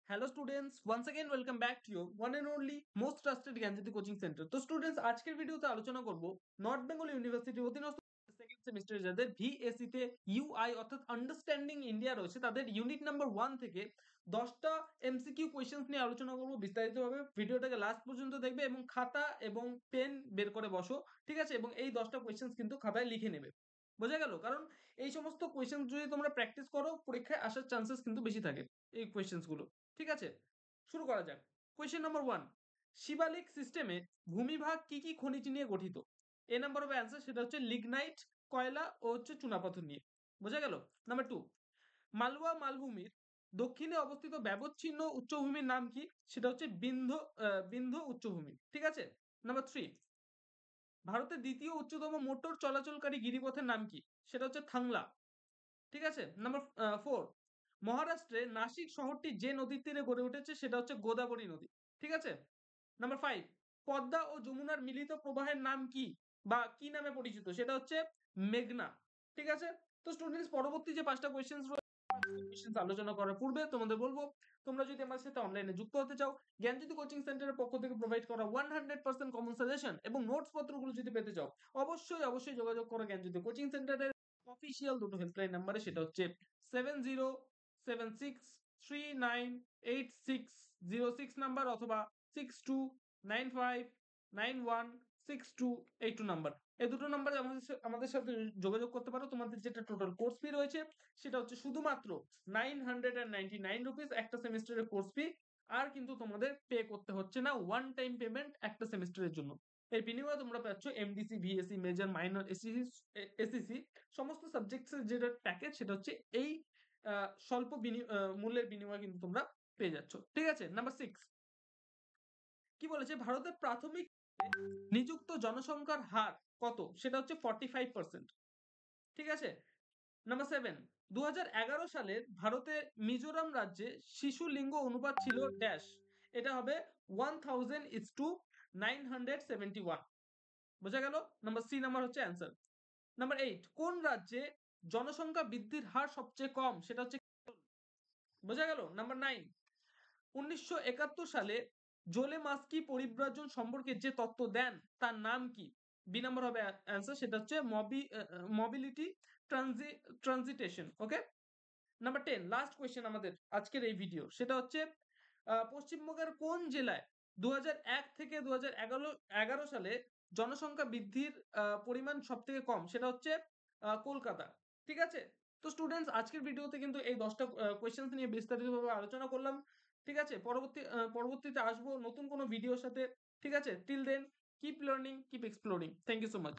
Hello students, once again welcome back to your one and only most trusted Gyanjyoti coaching centre. তো students আজকের ভিডিওতে আলোচনা করব north Bengal university অধীনস্থ second সেমিস্টারে যাদের ভিএসসি তে ইউআই অর্থাৎ আন্ডারস্ট্যান্ডিং ইন্ডিয়া রয়েছে তাদের ইউনিট নাম্বার 1 থেকে 10টা এমসিকিউ কোশ্চেন্স নিয়ে আলোচনা করব বিস্তারিতভাবে। ভিডিওটাকে লাস্ট পর্যন্ত দেখবে এবং খাতা এবং পেন বের করে বসো, ঠিক আছে? এবং এই 10টা কোশ্চেন্স কিন্তু খাতায় লিখে নেবে। বোঝা গেল? কারণ এই সমস্ত কোশ্চেন্স যদি তোমরা প্র্যাকটিস করো পরীক্ষায় আসার চান্সেস কিন্তু বেশি থাকে এই কোশ্চেন্স গুলো। ঠিক আছে, শুরু করা যাক। কোয়েশ্চেন নাম্বার 1, শিবালিক সিস্টেমে ভূমিভাগ কি কি খনিজ নিয়ে গঠিত? এ নাম্বার অফ অ্যান্সার সেটা হচ্ছে লিগনাইট, কয়লা ও হচ্ছে চুনাপাথর নিয়ে। বোঝা গেল? নাম্বার 2, মালওয়া মালভূমির দক্ষিণে অবস্থিত ব্যবচ্ছিন্ন উচ্চভূমির নাম কি? সেটা হচ্ছে বিন্ধ্য উচ্চভূমি। ঠিক আছে। নাম্বার 3, ভারতের দ্বিতীয় উচ্চতম মোটর চলাচলকারী গিরিপথের নাম কি? সেটা হচ্ছে থাংলা। ঠিক আছে। নাম্বার 4, মহারাষ্ট্রে নাসিক শহরটি যে নদীর তীরে গড়ে উঠেছে সেটা হচ্ছে গোদাবরী নদী। ঠিক আছে। নাম্বার 5, পদ্মা ও যমুনার মিলিত প্রবাহের নাম কি বা কি নামে পরিচিত? সেটা হচ্ছে মেঘনা। ঠিক আছে। তো স্টুডেন্টস পরবর্তী যে 5টা কোশ্চেন্স কোশ্চেন্স আলোচনা করার পূর্বে তোমাদের বলবো, তোমরা যদি আমার সাথে অনলাইনে যুক্ত হতে চাও, জ্ঞানজ্যোতি কোচিং সেন্টারের পক্ষ থেকে প্রোভাইড করা 100% কমন সাজেশন এবং নোটস পত্রগুলো যদি পেতে চাও, অবশ্যই যোগাযোগ করো জ্ঞানজ্যোতি কোচিং সেন্টারের অফিসিয়াল দুটো হেল্পলাইন নাম্বারে। সেটা হচ্ছে 7076398606 নাম্বার অথবা 6295916282 নাম্বার। এই দুটো নাম্বারে আমাদের সাথে যোগাযোগ করতে পারো। তোমাদের যেটা টোটাল কোর্স ফি রয়েছে সেটা হচ্ছে শুধুমাত্র 999 রুপিস একটা সেমিস্টারের কোর্স ফি। আর কিন্তু তোমাদের পে করতে হচ্ছে না, ওয়ান টাইম পেমেন্ট একটা সেমিস্টারের জন্য। এর বিনিময়ে তোমরা পাচ্ছ MDC, VSC, major, minor, ACC সমস্ত সাবজেক্টসের যেটা প্যাকেজ সেটা হচ্ছে এই স্বল্প মূল্যের বিনিময়ে কিন্তু তোমরা পেয়ে যাচ্ছ। ঠিক আছে। নাম্বার 6, কি বলেছে? ভারতের প্রাথমিক নিযুক্ত জনসংখ্যার হার কত? সেটা হচ্ছে 45%। ঠিক আছে। নাম্বার 7, 2011 সালের ভারতে মিজোরাম রাজ্যে শিশু লিঙ্গ অনুপাত ছিল ড্যাশ। এটা হবে 1000:971। বোঝা গেল? নাম্বার সি নাম্বার হচ্ছে অ্যান্সার। নাম্বার 8, কোন রাজ্যে জনসংখ্যা বৃদ্ধির হার সবচেয়ে কম? সেটা হচ্ছে, বোঝা গেল? নাম্বার 9, 1971 সালে জোলে মাস্কি পরিব্রাজন সম্পর্কে যে তত্ত্ব দেন তার নাম কি? বি নাম্বার হবে অ্যান্সার, সেটা হচ্ছে মোবিলিটি ট্রানজিটেশন। ওকে। নাম্বার 10, লাস্ট কোয়েশ্চেন আমাদের আজকের এই ভিডিও, সেটা হচ্ছে পশ্চিমবঙ্গের কোন জেলায় 2001 থেকে 2011 সালে জনসংখ্যা বৃদ্ধির পরিমাণ সব থেকে কম? সেটা হচ্ছে কলকাতা। ঠিক আছে। তো স্টুডেন্টস আজকের ভিডিওতে কিন্তু এই 10টা কোয়েশ্চেন্স নিয়ে বিস্তারিতভাবে আলোচনা করলাম। ঠিক আছে। পরবর্তীতে আসবো নতুন কোনো ভিডিওর সাথে। ঠিক আছে। Till then keep learning, keep exploring. Thank you so much.